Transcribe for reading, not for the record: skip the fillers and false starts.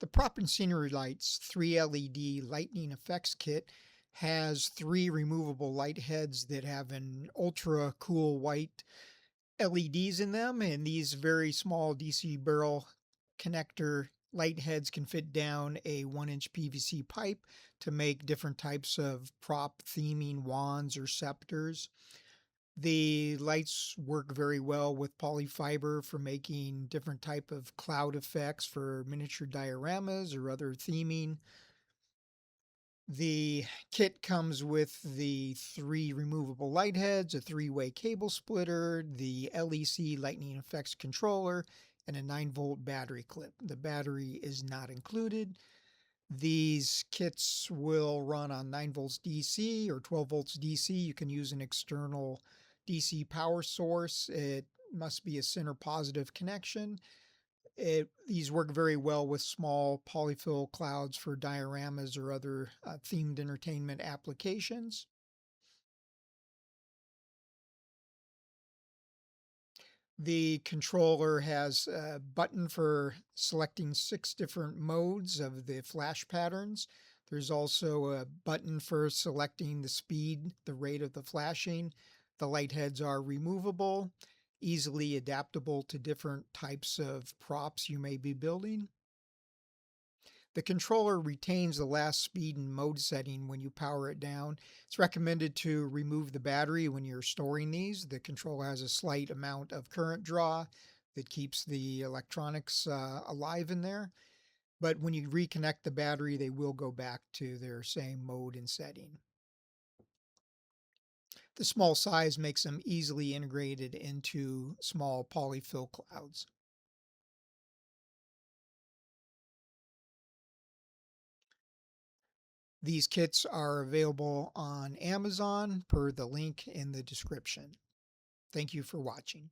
The Prop and Scenery Lights 3 LED Lightning Effects Kit has 3 removable light heads that have an ultra cool white LEDs in them, and these very small DC barrel connector light heads can fit down a 1-inch PVC pipe to make different types of prop theming wands or scepters. The lights work very well with polyfiber for making different type of cloud effects for miniature dioramas or other theming. The kit comes with the 3 removable light heads, a 3-way cable splitter, the LEC lightning effects controller, and a 9-volt battery clip. The battery is not included. These kits will run on 9 volts DC or 12 volts DC. You can use an external DC power source. It must be a center positive connection. These work very well with small polyfill clouds for dioramas or other themed entertainment applications. The controller has a button for selecting 6 different modes of the flash patterns. There's also a button for selecting the speed, the rate of the flashing. The light heads are removable, easily adaptable to different types of props you may be building. The controller retains the last speed and mode setting when you power it down. It's recommended to remove the battery when you're storing these. The controller has a slight amount of current draw that keeps the electronics alive in there. But when you reconnect the battery, they will go back to their same mode and setting. The small size makes them easily integrated into small polyfill clouds. These kits are available on Amazon per the link in the description. Thank you for watching.